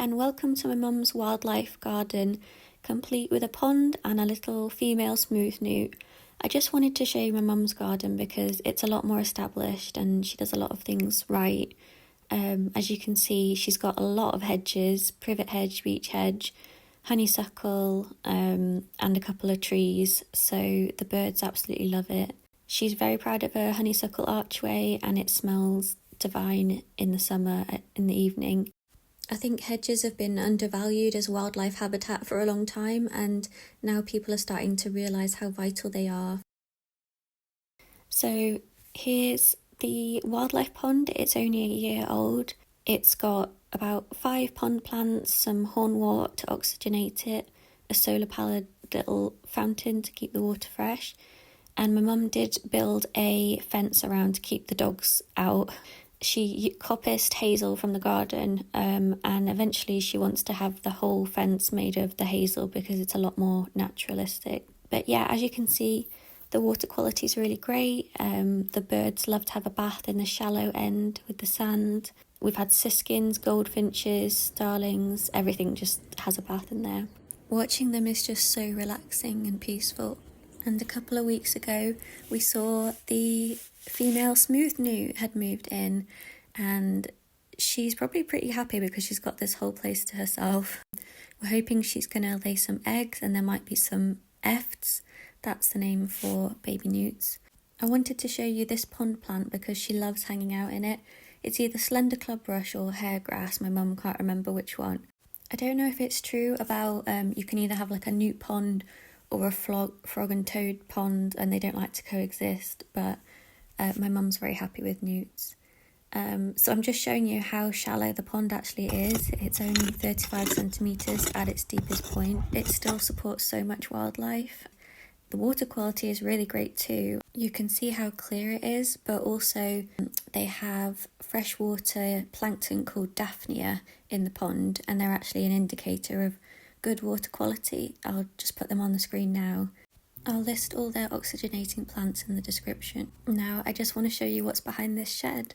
and welcome to my mum's wildlife garden, complete with a pond and a little female smooth newt. I just wanted to show you my mum's garden because it's a lot more established and she does a lot of things right. As you can see, she's got a lot of hedges: privet hedge, beech hedge, honeysuckle, and a couple of trees, so the birds absolutely love it. She's very proud of her honeysuckle archway and it smells divine in the summer in the evening. I think hedges have been undervalued as wildlife habitat for a long time, and now people are starting to realise how vital they are. So here's the wildlife pond. It's only a year old. It's got about 5 pond plants, some hornwort to oxygenate it, a solar-powered little fountain to keep the water fresh, and my mum did build a fence around to keep the dogs out. She coppiced hazel from the garden, and eventually she wants to have the whole fence made of the hazel because it's a lot more naturalistic. But yeah, as you can see, the water quality is really great. The birds love to have a bath in the shallow end with the sand. We've had siskins, goldfinches, starlings, everything just has a bath in there. Watching them is just so relaxing and peaceful. And a couple of weeks ago, we saw the female smooth newt had moved in, and she's probably pretty happy because she's got this whole place to herself. We're hoping she's going to lay some eggs and there might be some efts. That's the name for baby newts. I wanted to show you this pond plant because she loves hanging out in it. It's either Slender clubrush or hairgrass. My mum can't remember which one. I don't know if it's true about you can either have like a newt pond or a frog and toad pond, and they don't like to coexist, but my mum's very happy with newts. So I'm just showing you how shallow the pond actually is. It's only 35 centimetres at its deepest point. It still supports so much wildlife. The water quality is really great too. You can see how clear it is, but also they have freshwater plankton called Daphnia in the pond, and they're actually an indicator of good water quality. I'll just put them on the screen now. I'll list all their oxygenating plants in the description. Now I just want to show you what's behind this shed.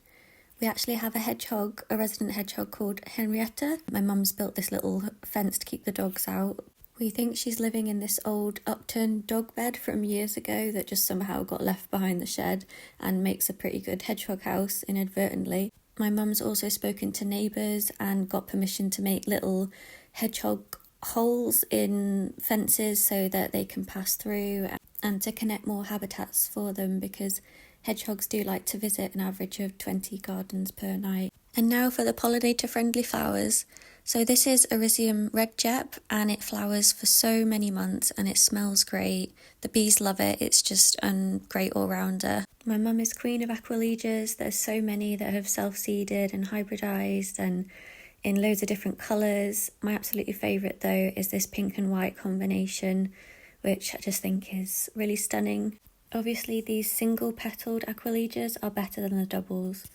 We actually have a hedgehog, a resident hedgehog called Henrietta. My mum's built this little fence to keep the dogs out. We think she's living in this old upturned dog bed from years ago that just somehow got left behind the shed and makes a pretty good hedgehog house inadvertently. My mum's also spoken to neighbours and got permission to make little hedgehog holes in fences so that they can pass through, and to connect more habitats for them because hedgehogs do like to visit an average of 20 gardens per night. And now for the pollinator friendly flowers. So this is Erisium redjep and it flowers for so many months and it smells great. The bees love it. It's just a great all-rounder. My mum is queen of aqualegias. There's so many that have self-seeded and hybridised and in loads of different colours. My absolutely favourite though is this pink and white combination, which I just think is really stunning. Obviously these single petalled aqualegias are better than the doubles.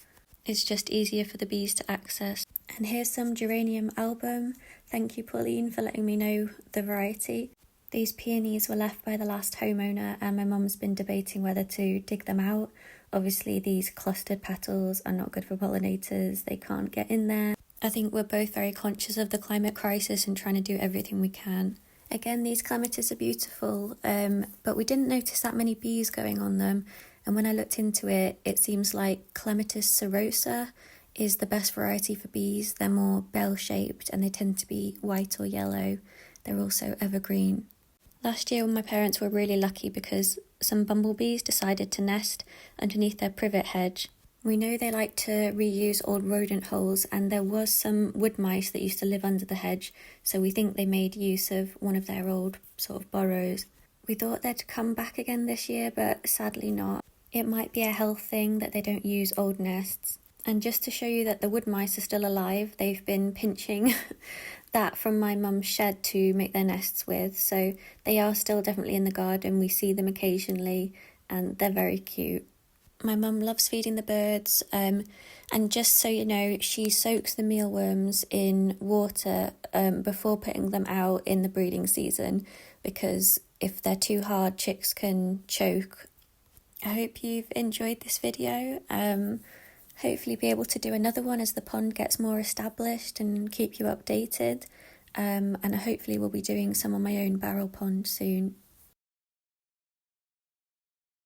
It's just easier for the bees to access. And here's some geranium album. Thank you Pauline for letting me know the variety. These peonies were left by the last homeowner and my mum's been debating whether to dig them out. Obviously these clustered petals are not good for pollinators, they can't get in there. I think we're both very conscious of the climate crisis and trying to do everything we can. Again, these clematis are beautiful, but we didn't notice that many bees going on them. And when I looked into it, it seems like Clematis serosa is the best variety for bees. They're more bell-shaped and they tend to be white or yellow. They're also evergreen. Last year my parents were really lucky because some bumblebees decided to nest underneath their privet hedge. We know they like to reuse old rodent holes, and there was some wood mice that used to live under the hedge, so we think they made use of one of their old sort of burrows. We thought they'd come back again this year, but sadly not. It might be a health thing that they don't use old nests. And just to show you that the wood mice are still alive, they've been pinching that from my mum's shed to make their nests with, so they are still definitely in the garden. We see them occasionally and they're very cute. My mum loves feeding the birds, and just so you know, she soaks the mealworms in water before putting them out in the breeding season, because if they're too hard, chicks can choke. I hope you've enjoyed this video. hopefully be able to do another one as the pond gets more established and keep you updated. And hopefully we'll be doing some on my own barrel pond soon.